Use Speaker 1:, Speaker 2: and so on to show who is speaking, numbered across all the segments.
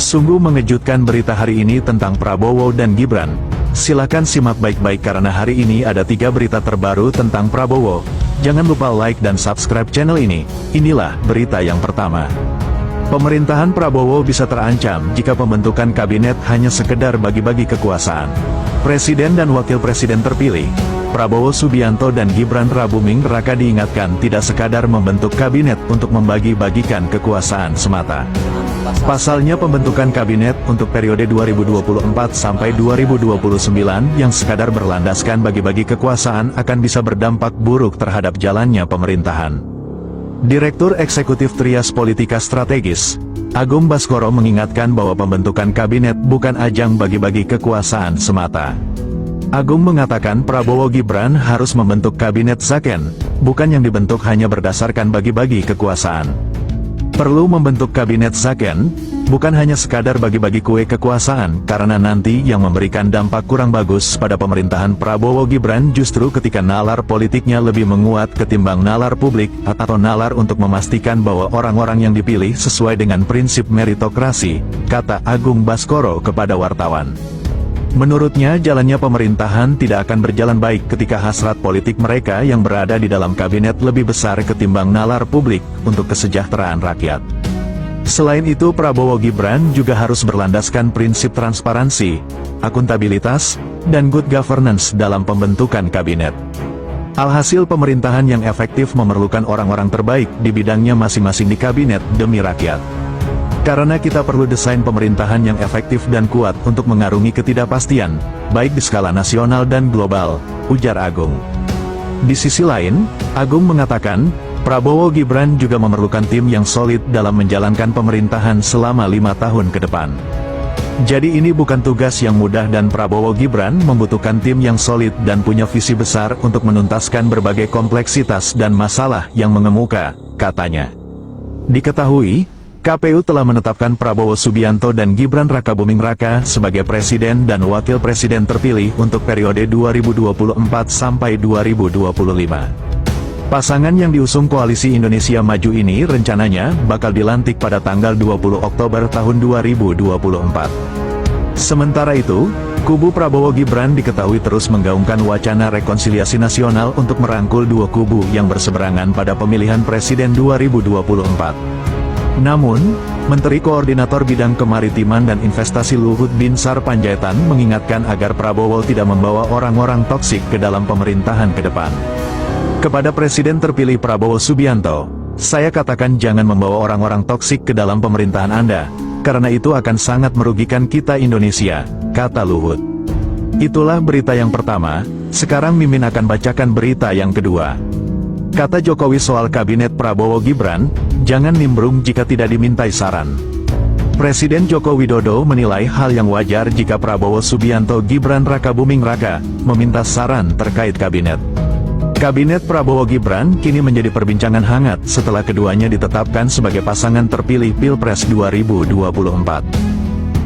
Speaker 1: Sungguh mengejutkan berita hari ini tentang Prabowo dan Gibran. Silakan simak baik-baik karena hari ini ada 3 berita terbaru tentang Prabowo. Jangan lupa like dan subscribe channel ini. Inilah berita yang pertama. Pemerintahan Prabowo bisa terancam jika pembentukan kabinet hanya sekedar bagi-bagi kekuasaan. Presiden dan Wakil Presiden terpilih, Prabowo Subianto dan Gibran Rakabuming Raka diingatkan tidak sekadar membentuk kabinet untuk membagi-bagikan kekuasaan semata. Pasalnya pembentukan kabinet untuk periode 2024 sampai 2029 yang sekadar berlandaskan bagi-bagi kekuasaan akan bisa berdampak buruk terhadap jalannya pemerintahan. Direktur Eksekutif Trias Politika Strategis, Agung Baskoro mengingatkan bahwa pembentukan kabinet bukan ajang bagi-bagi kekuasaan semata. Agung mengatakan Prabowo Gibran harus membentuk kabinet zaken, bukan yang dibentuk hanya berdasarkan bagi-bagi kekuasaan. Perlu membentuk kabinet zaken, bukan hanya sekadar bagi-bagi kue kekuasaan, karena nanti yang memberikan dampak kurang bagus pada pemerintahan Prabowo Gibran justru ketika nalar politiknya lebih menguat ketimbang nalar publik, atau nalar untuk memastikan bahwa orang-orang yang dipilih sesuai dengan prinsip meritokrasi, kata Agung Baskoro kepada wartawan. Menurutnya jalannya pemerintahan tidak akan berjalan baik ketika hasrat politik mereka yang berada di dalam kabinet lebih besar ketimbang nalar publik untuk kesejahteraan rakyat. Selain itu Prabowo Gibran juga harus berlandaskan prinsip transparansi, akuntabilitas, dan good governance dalam pembentukan kabinet. Alhasil pemerintahan yang efektif memerlukan orang-orang terbaik di bidangnya masing-masing di kabinet demi rakyat. Karena kita perlu desain pemerintahan yang efektif dan kuat untuk mengarungi ketidakpastian, baik di skala nasional dan global, ujar Agung. Di sisi lain, Agung mengatakan, Prabowo Gibran juga memerlukan tim yang solid dalam menjalankan pemerintahan selama 5 tahun ke depan. Jadi ini bukan tugas yang mudah dan Prabowo Gibran membutuhkan tim yang solid dan punya visi besar untuk menuntaskan berbagai kompleksitas dan masalah yang mengemuka, katanya. Diketahui, KPU telah menetapkan Prabowo Subianto dan Gibran Rakabuming Raka sebagai Presiden dan Wakil Presiden terpilih untuk periode 2024 sampai 2025. Pasangan yang diusung Koalisi Indonesia Maju ini rencananya bakal dilantik pada tanggal 20 Oktober tahun 2024. Sementara itu, kubu Prabowo Gibran diketahui terus menggaungkan wacana rekonsiliasi nasional untuk merangkul dua kubu yang berseberangan pada pemilihan Presiden 2024. Namun, Menteri Koordinator Bidang Kemaritiman dan Investasi Luhut Binsar Panjaitan mengingatkan agar Prabowo tidak membawa orang-orang toksik ke dalam pemerintahan ke depan. Kepada Presiden terpilih Prabowo Subianto, saya katakan jangan membawa orang-orang toksik ke dalam pemerintahan Anda, karena itu akan sangat merugikan kita Indonesia, kata Luhut. Itulah berita yang pertama, sekarang Mimin akan bacakan berita yang kedua. Kata Jokowi soal kabinet Prabowo Gibran, jangan nimbrung jika tidak dimintai saran. Presiden Joko Widodo menilai hal yang wajar jika Prabowo Subianto Gibran Rakabuming Raka meminta saran terkait kabinet. Kabinet Prabowo Gibran kini menjadi perbincangan hangat setelah keduanya ditetapkan sebagai pasangan terpilih Pilpres 2024.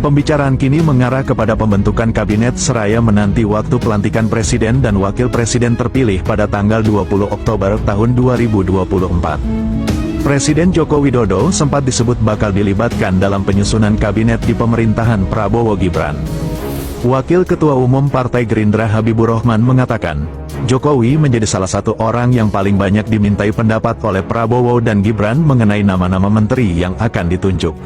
Speaker 1: Pembicaraan kini mengarah kepada pembentukan kabinet seraya menanti waktu pelantikan Presiden dan Wakil Presiden terpilih pada tanggal 20 Oktober tahun 2024. Presiden Joko Widodo sempat disebut bakal dilibatkan dalam penyusunan kabinet di pemerintahan Prabowo Gibran. Wakil Ketua Umum Partai Gerindra Habibur Rahman mengatakan, Jokowi menjadi salah satu orang yang paling banyak dimintai pendapat oleh Prabowo dan Gibran mengenai nama-nama menteri yang akan ditunjuk.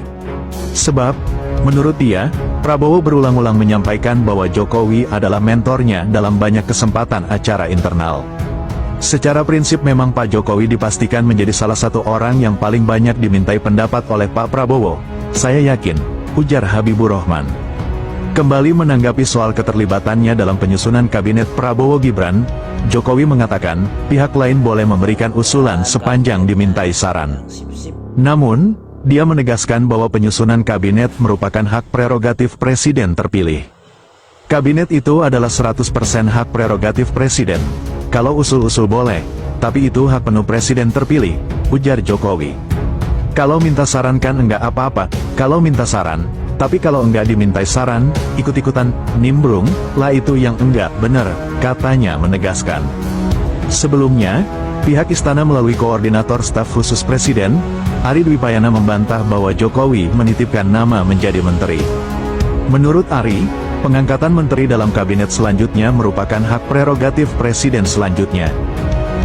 Speaker 1: Sebab, menurut dia, Prabowo berulang-ulang menyampaikan bahwa Jokowi adalah mentornya dalam banyak kesempatan acara internal. Secara prinsip memang Pak Jokowi dipastikan menjadi salah satu orang yang paling banyak dimintai pendapat oleh Pak Prabowo. Saya yakin, ujar Habibur Rahman. Kembali menanggapi soal keterlibatannya dalam penyusunan kabinet Prabowo Gibran, Jokowi mengatakan, pihak lain boleh memberikan usulan sepanjang dimintai saran. Namun, dia menegaskan bahwa penyusunan kabinet merupakan hak prerogatif Presiden terpilih. Kabinet itu adalah 100% hak prerogatif Presiden. Kalau usul-usul boleh, tapi itu hak penuh Presiden terpilih, ujar Jokowi. Kalau minta saran kan enggak apa-apa, kalau minta saran, tapi kalau enggak dimintai saran, ikut-ikutan nimbrung, lah itu yang enggak benar, katanya menegaskan. Sebelumnya, Pihak istana melalui Koordinator Staf Khusus Presiden, Ari Dwipayana membantah bahwa Jokowi menitipkan nama menjadi menteri. Menurut Ari, pengangkatan menteri dalam kabinet selanjutnya merupakan hak prerogatif presiden selanjutnya.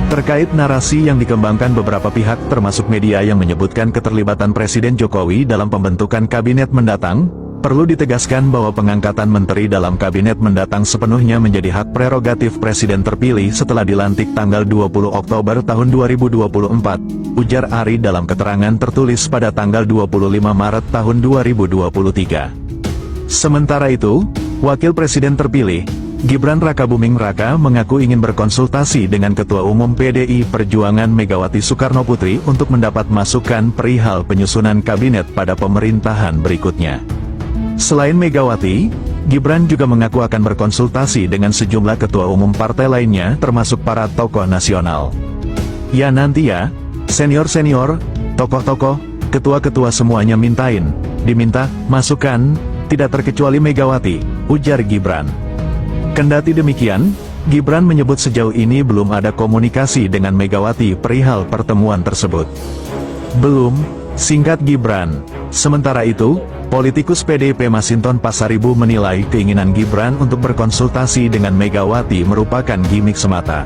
Speaker 1: Terkait narasi yang dikembangkan beberapa pihak termasuk media yang menyebutkan keterlibatan Presiden Jokowi dalam pembentukan kabinet mendatang, perlu ditegaskan bahwa pengangkatan menteri dalam kabinet mendatang sepenuhnya menjadi hak prerogatif presiden terpilih setelah dilantik tanggal 20 Oktober tahun 2024, ujar Ari dalam keterangan tertulis pada tanggal 25 Maret tahun 2023. Sementara itu, Wakil Presiden terpilih, Gibran Rakabuming Raka mengaku ingin berkonsultasi dengan Ketua Umum PDI Perjuangan Megawati Soekarnoputri untuk mendapat masukan perihal penyusunan kabinet pada pemerintahan berikutnya. Selain Megawati, Gibran juga mengaku akan berkonsultasi dengan sejumlah ketua umum partai lainnya termasuk para tokoh nasional. Ya nanti ya, senior-senior, tokoh-tokoh, ketua-ketua semuanya diminta masukan, tidak terkecuali Megawati, ujar Gibran. Kendati demikian, Gibran menyebut sejauh ini belum ada komunikasi dengan Megawati perihal pertemuan tersebut. Belum, singkat Gibran. Sementara itu, politikus PDIP Masinton Pasaribu menilai keinginan Gibran untuk berkonsultasi dengan Megawati merupakan gimik semata.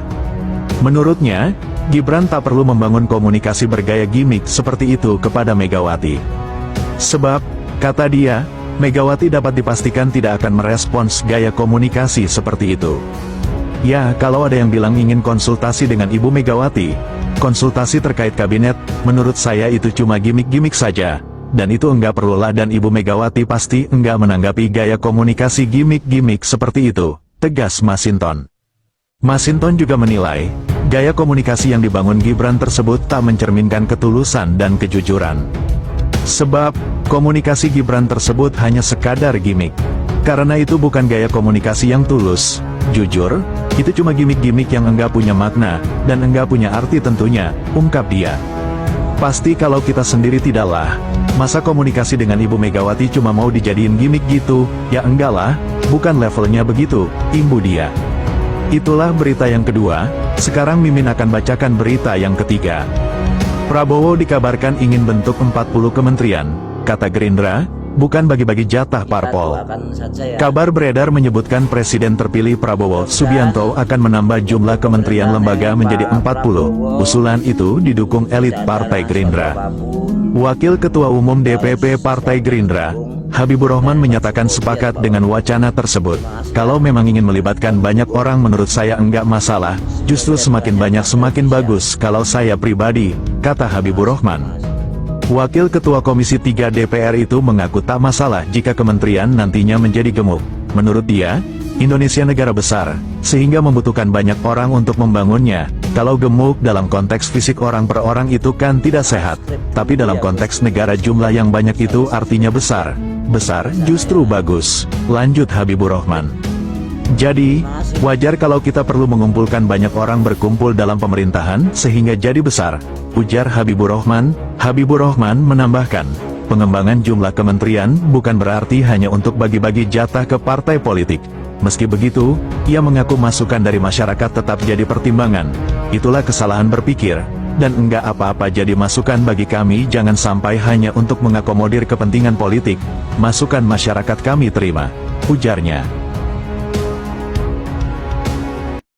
Speaker 1: Menurutnya, Gibran tak perlu membangun komunikasi bergaya gimik seperti itu kepada Megawati. Sebab, kata dia, Megawati dapat dipastikan tidak akan merespons gaya komunikasi seperti itu. Ya, kalau ada yang bilang ingin konsultasi dengan Ibu Megawati, konsultasi terkait kabinet, menurut saya itu cuma gimik-gimik saja. Dan itu enggak perlulah dan Ibu Megawati pasti enggak menanggapi gaya komunikasi gimik-gimik seperti itu, tegas Masinton. Masinton juga menilai, gaya komunikasi yang dibangun Gibran tersebut tak mencerminkan ketulusan dan kejujuran. Sebab, komunikasi Gibran tersebut hanya sekadar gimik. Karena itu bukan gaya komunikasi yang tulus, jujur, itu cuma gimik-gimik yang enggak punya makna, dan enggak punya arti tentunya, ungkap dia. Pasti kalau kita sendiri tidaklah, masa komunikasi dengan Ibu Megawati cuma mau dijadiin gimik gitu, ya enggak lah, bukan levelnya begitu, imbu dia. Itulah berita yang kedua, sekarang Mimin akan bacakan berita yang ketiga. Prabowo dikabarkan ingin bentuk 40 kementerian, kata Gerindra, bukan bagi-bagi jatah parpol. Kabar beredar menyebutkan Presiden terpilih Prabowo Subianto akan menambah jumlah kementerian lembaga menjadi 40. Usulan itu didukung elit Partai Gerindra. Wakil Ketua Umum DPP Partai Gerindra, Habibur Rahman menyatakan sepakat dengan wacana tersebut. Kalau memang ingin melibatkan banyak orang menurut saya enggak masalah, justru semakin banyak semakin bagus kalau saya pribadi, kata Habibur Rahman. Wakil Ketua Komisi 3 DPR itu mengaku tak masalah jika kementerian nantinya menjadi gemuk. Menurut dia, Indonesia negara besar, sehingga membutuhkan banyak orang untuk membangunnya. Kalau gemuk dalam konteks fisik orang per orang itu kan tidak sehat. Tapi dalam konteks negara jumlah yang banyak itu artinya besar. Besar justru bagus, lanjut Habibur Rahman. Jadi, wajar kalau kita perlu mengumpulkan banyak orang berkumpul dalam pemerintahan sehingga jadi besar, ujar Habibur Rahman. Habibur Rahman menambahkan, pengembangan jumlah kementerian bukan berarti hanya untuk bagi-bagi jatah ke partai politik. Meski begitu, ia mengaku masukan dari masyarakat tetap jadi pertimbangan. Itulah kesalahan berpikir, dan enggak apa-apa jadi masukan bagi kami, jangan sampai hanya untuk mengakomodir kepentingan politik. Masukan masyarakat kami terima, ujarnya.